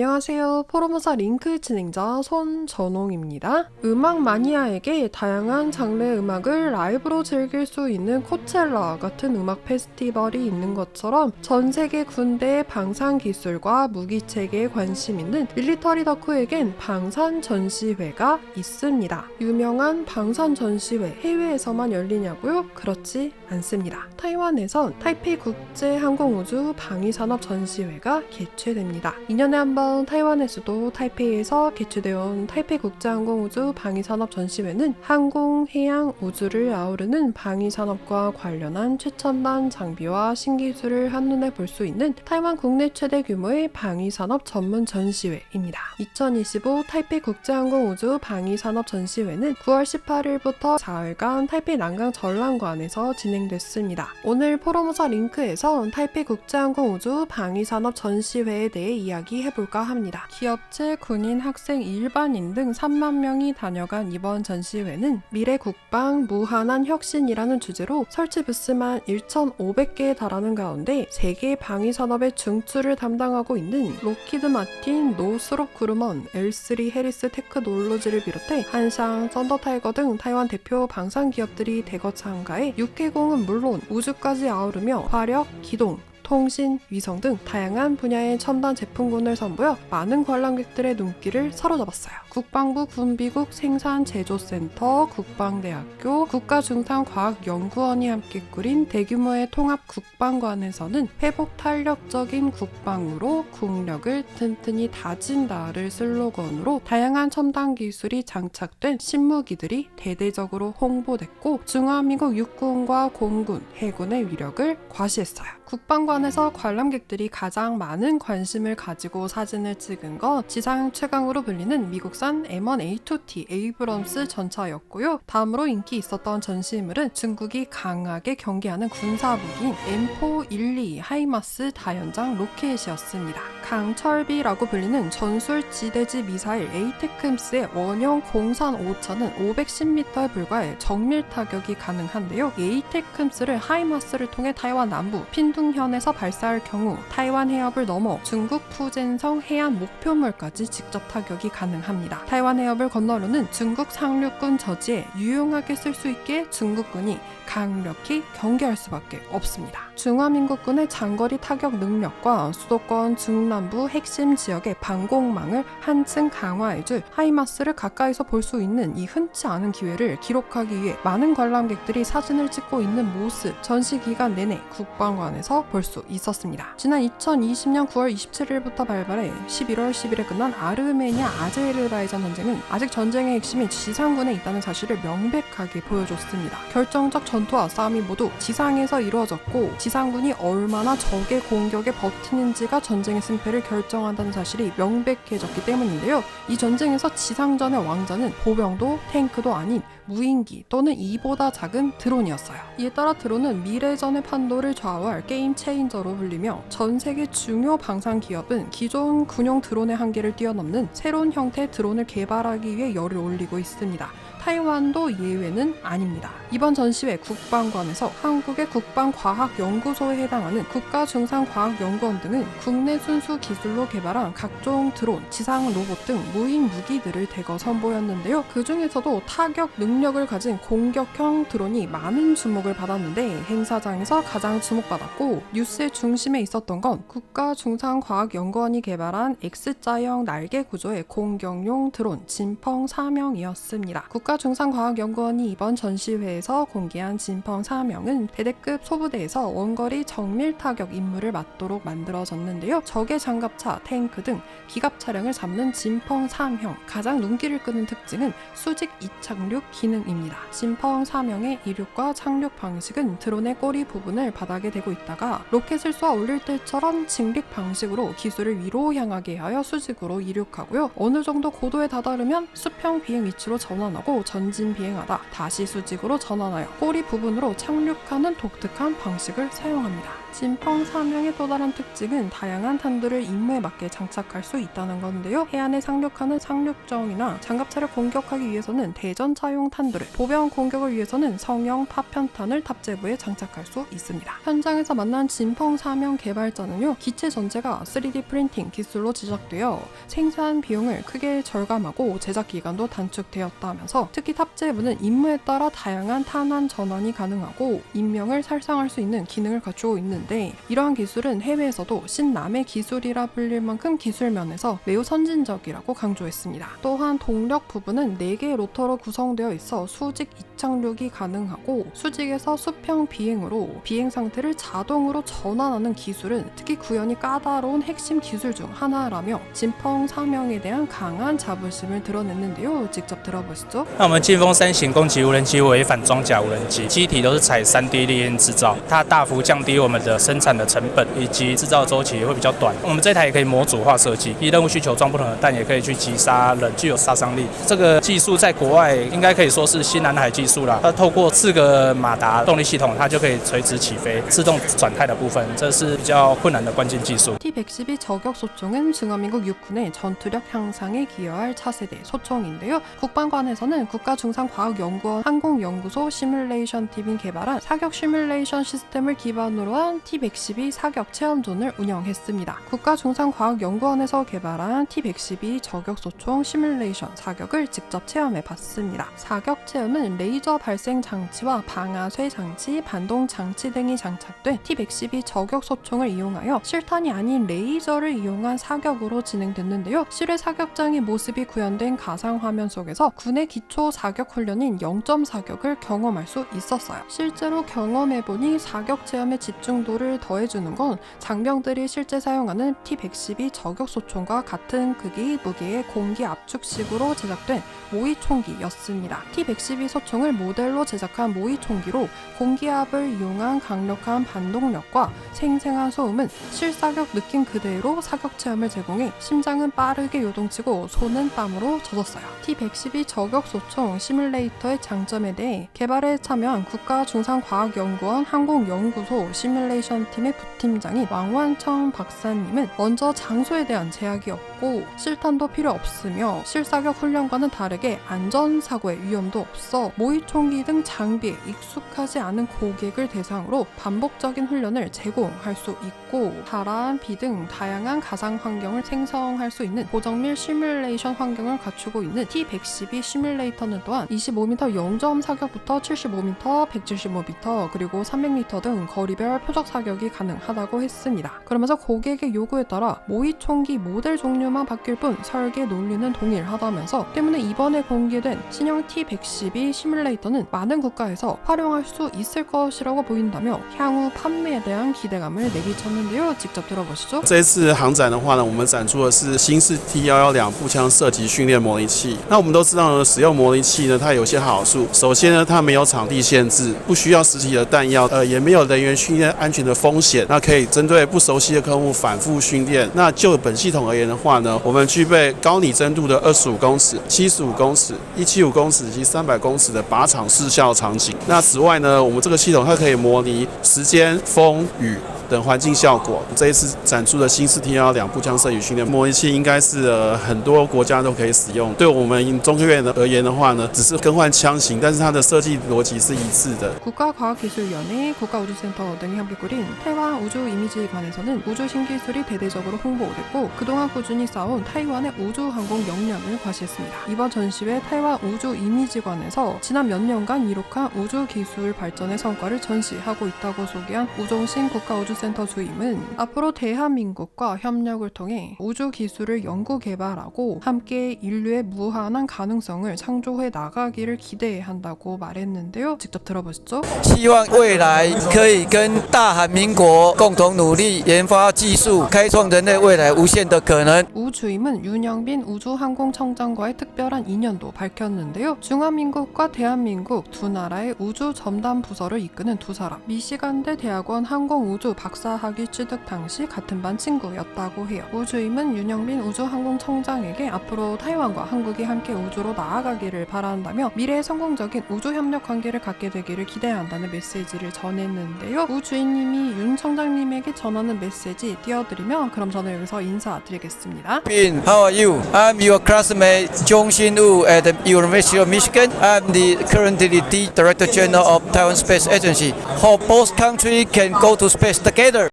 안녕하세요. 포르모사 링크 진행자 손전홍입니다. 음악 마니아에게 다양한 장르의 음악을 라이브로 즐길 수 있는 코첼라 같은 음악 페스티벌이 있는 것처럼 전 세계 군대의 방산 기술과 무기체계에 관심 있는 밀리터리 덕후에겐 방산 전시회가 있습니다. 유명한 방산 전시회 해외에서만 열리냐고요? 그렇지 않습니다. 타이완에선 타이페이 국제항공우주 방위산업 전시회가 개최됩니다. 2년에 한 번 타이완의 수도 타이페이에서 개최되어 온 타이페이 국제항공우주 방위산업 전시회는 항공, 해양, 우주를 아우르는 방위산업과 관련한 최첨단 장비와 신기술을 한눈에 볼 수 있는 타이완 국내 최대 규모의 방위산업 전문 전시회입니다. 2025 타이페이 국제항공우주 방위산업 전시회는 9월 18일부터 4일간 타이페이 난강 전람관에서 진행됐습니다. 오늘 포르모사 링크에서 타이페이 국제항공우주 방위산업 전시회에 대해 이야기해볼까 합니다. 기업체, 군인, 학생, 일반인 등 3만 명이 다녀간 이번 전시회는 미래 국방 무한한 혁신이라는 주제로 설치 부스만 1,500개에 달하는 가운데 세계 방위산업의 중추를 담당하고 있는 로키드 마틴, 노스롭 그루먼, L3 해리스 테크놀로지를 비롯해 한샹, 썬더타이거 등 타이완 대표 방산 기업들이 대거 참가해 육해공은 물론 우주까지 아우르며 화력, 기동, 통신, 위성 등 다양한 분야의 첨단 제품군을 선보여 많은 관람객들의 눈길을 사로잡았어요. 국방부 군비국 생산제조센터, 국방대학교, 국가중상과학연구원이 함께 꾸린 대규모의 통합 국방관에서는 회복 탄력적인 국방으로 국력을 튼튼히 다진다를 슬로건으로 다양한 첨단 기술이 장착된 신무기들이 대대적으로 홍보됐고 중화민국 육군과 공군, 해군의 위력을 과시했어요. 국방관에서 관람객들이 가장 많은 관심을 가지고 사진을 찍은 건 지상 최강으로 불리는 미국산 M1A2T 에이브럼스 전차였고요. 다음으로 인기 있었던 전시물은 중국이 강하게 경계하는 군사무기인 M412 하이마스 다연장 로켓이었습니다. 강철비라고 불리는 전술 지대지 미사일 에이테크임스의 원형 공산 5차는 510m에 불과해 정밀 타격이 가능한데요. 에이테크임스를 하이마스를 통해 타이완 남부 핀둥현에서 발사할 경우 타이완 해협을 넘어 중국 푸젠성 해안 목표물까지 직접 타격이 가능합니다. 타이완 해협을 건너려는 중국 상륙군 저지에 유용하게 쓸 수 있게 중국군이 강력히 경계할 수밖에 없습니다. 중화민국군의 장거리 타격 능력과 수도권 중남부 핵심 지역의 방공망을 한층 강화해줄 하이마스를 가까이서 볼 수 있는 이 흔치 않은 기회를 기록하기 위해 많은 관람객들이 사진을 찍고 있는 모습 전시 기간 내내 국방관에서 볼 수 있었습니다. 지난 2020년 9월 27일부터 발발해 11월 10일에 끝난 아르메니아 아제르바이잔 전쟁은 아직 전쟁의 핵심이 지상군에 있다는 사실을 명백하게 보여줬습니다. 결정적 전투와 싸움이 모두 지상에서 이루어졌고 지상군이 얼마나 적의 공격에 버티는지가 전쟁의 승패를 결정한다는 사실이 명백해졌기 때문인데요. 이 전쟁에서 지상전의 왕자는 보병도 탱크도 아닌 무인기 또는 이보다 작은 드론이었어요. 이에 따라 드론은 미래전의 판도를 좌우할 게임 체인저로 불리며 전 세계 중요 방산 기업은 기존 군용 드론의 한계를 뛰어넘는 새로운 형태의 드론을 개발하기 위해 열을 올리고 있습니다. 타이완도 예외는 아닙니다. 이번 전시회 국방관에서 한국의 국방과학연구소에 해당하는 국가중상과학연구원 등은 국내 순수 기술로 개발한 각종 드론, 지상 로봇 등 무인 무기들을 대거 선보였는데요. 그 중에서도 타격 능력을 가진 공격형 드론이 많은 주목을 받았는데 행사장에서 가장 주목받았고 뉴스의 중심에 있었던 건 국가중상과학연구원이 개발한 X자형 날개 구조의 공격용 드론 진펑 4명이었습니다. 국가중상과학연구원이 이번 전시회에서 공개한 진펑 4명은 대대급 소부대에서 원거리 정밀 타격 임무를 맡도록 만들어졌는데요. 적의 장갑차, 탱크 등 기갑 차량을 잡는 진펑 3형 가장 눈길을 끄는 특징은 수직 이착륙 기능입니다. 진펑 4명의 이륙과 착륙 방식은 드론의 꼬리 부분을 바닥에 대고 있다가 로켓을 쏘아 올릴 때처럼 직립 방식으로 기술을 위로 향하게 하여 수직으로 이륙하고요. 어느 정도 고도에 다다르면 수평 비행 위치로 전환하고 방식으로 전진 비행하다 다시 수직으로 전환하여 꼬리 부분으로 착륙하는 독특한 방식을 사용합니다. 진펑 3형의 또 다른 특징은 다양한 탄두를 임무에 맞게 장착할 수 있다는 건데요. 해안에 상륙하는 상륙정이나 장갑차를 공격하기 위해서는 대전차용 탄두를, 보병 공격을 위해서는 성형 파편탄을 탑재부에 장착할 수 있습니다. 현장에서 만난 진펑 3형 개발자는요, 기체 전체가 3D 프린팅 기술로 제작되어 생산 비용을 크게 절감하고 제작 기간도 단축되었다 하면서, 특히 탑재부는 임무에 따라 다양한 탄환 전환이 가능하고 인명을 살상할 수 있는 기능을 갖추고 있는데, 이러한 기술은 해외에서도 신남의 기술이라 불릴 만큼 기술 면에서 매우 선진적이라고 강조했습니다. 또한 동력 부분은 4개의 로터로 구성되어 있어 수직 이착륙이 가능하고, 수직에서 수평 비행으로 비행 상태를 자동으로 전환하는 기술은 특히 구현이 까다로운 핵심 기술 중 하나라며 진펑 3형에 대한 강한 자부심을 드러냈는데요. 직접 들어보시죠. 那我们劲风3型攻击无人机为反装甲无人机，机体都是采 3D 列印制造，它大幅降低我们的生产的成本以及制造周期也会比较短。我们这台也可以模组化设计，依任务需求装不同的弹，也可以去击杀人，具有杀伤力。这个技术在国外应该可以说是新南海技术啦。它透过4个马达动力系统，它就可以垂直起飞，自动转态的部分，这是比较困难的关键技术。 T-112 저격소총은 중화민국 육군의 전투력 향상에 기여할 차세대 소총인데요. 국방관에서는 국가중상과학연구원 항공연구소 시뮬레이션 팀이 개발한 사격 시뮬레이션 시스템을 기반으로 한 T-112 사격 체험존을 운영했습니다. 국가중상과학연구원에서 개발한 T-112 저격소총 시뮬레이션 사격을 직접 체험해봤습니다. 사격 체험은 레이저 발생 장치와 방아쇠 장치, 반동 장치 등이 장착된 T-112 저격소총을 이용하여 실탄이 아닌 레이저를 이용한 사격으로 진행됐는데요. 실외 사격장의 모습이 구현된 가상화면 속에서 군의 기초 사격 훈련인 0점 사격을 경험할 수 있었어요. 실제로 경험해보니 사격 체험의 집중도를 더해주는 건 장병들이 실제 사용하는 T-112 저격소총과 같은 크기 무게의 공기 압축식으로 제작된 모의총기였습니다. T-112 소총을 모델로 제작한 모의총기로 공기압을 이용한 강력한 반동력과 생생한 소음은 실사격 느낌 그대로 사격 체험을 제공해 심장은 빠르게 요동치고 손은 땀으로 젖었어요. T-112 저격소총 시뮬레이터의 장점에 대해 개발에 참여한 국가중상과학연구원 항공연구소 시뮬레이션 팀의 부팀장인 왕완청 박사님은 먼저 장소에 대한 제약이 없고 실탄도 필요 없으며 실사격 훈련과는 다르게 안전사고의 위험도 없어 모의총기 등 장비에 익숙하지 않은 고객을 대상으로 반복적인 훈련을 제공할 수 있고, 바람, 비 등 다양한 가상 환경을 생성할 수 있는 고정밀 시뮬레이션 환경을 갖추고 있는 T-112 시뮬레이터는 또한 25m 0점 사격부터 75m, 175m, 그리고 300m 등 거리별 표적 사격이 가능하다고 했습니다. 그러면서 고객의 요구에 따라 모의총기 모델 종류만 바뀔 뿐 설계 논리는 동일하다면서, 때문에 이번에 공개된 신형 T-112 시뮬레이터는 많은 국가에서 활용할 수 있을 것이라고 보인다며 향후 판매에 대한 기대감을 내비쳤는데요. 직접 들어보시죠. 这一次航展的话呢，我们展出的是新式 T112步枪射击训练模拟器。那我们都知道呢，使用模拟器呢，它有些好处。首先呢，它没有场地限制，不需要实体的弹药，也没有人员训练安全的风险。那可以针对不熟悉的科目反复训练。那就本系统而言的话呢，我们具备高拟真度的25公尺、75公尺、175公尺以及300公尺的靶场视效场景。那此外呢，我们这个系统它可以模拟时间、风、雨等环境效果。这一次展出的新式 T112步枪射击训练模拟器，应该是很多国家都可以使用。对我们中科院而言的话呢，只是更换枪型，但是它的设计逻辑是一致的。 국가과학기술위원회, 국가우주센터 등이 함께 꾸린 타이완 우주이미지관에서는 우주 신기술이 대대적으로 홍보됐고, 그동안 꾸준히 쌓아온 타이완의 우주항공 역량을 과시했습니다. 이번 전시회 타이완 우주이미지관에서 지난 몇 년간 이룩한 우주기술 발전의 성과를 전시하고 있다고 소개한 우종신 국가우주센터 주임은 앞으로 대한민국과 협력을 통해 우주기술을 연구 개발하고 함께 인류의 무한한 가능성을 창조해 나가기를 기대한다고 말했는데요. 직접 들어보시죠. 希望未来可以跟大韩民国共同努力研发技术，开创人类未来无限的可能。 우주임은 윤영빈 우주항공청장과의 특별한 인연도 밝혔는데요. 중화민국과 대한민국 두 나라의 우주 첨단 부서를 이끄는 두 사람, 미시간대 대학원 항공우주 박사학위 취득 당시 같은 반 친구였다고 해요. 우주임은 윤영빈 우주항공청장에게 앞으로 타이완과 한국이 함께 우주로 나아가기를 바란다며 미래의 성공적인 우주협력 관계를 갖게 되기를 기대한다는 메시지를 전했는데요. 우주인님이 윤 청장님에게 전하는 메시지 띄워드리며 그럼 저는 여기서 인사드리겠습니다. Bin, how are you? I'm your classmate Jong Shin-woo at the University of Michigan. I'm currently the Director General of Taiwan Space Agency. Hope both countries can go to space together.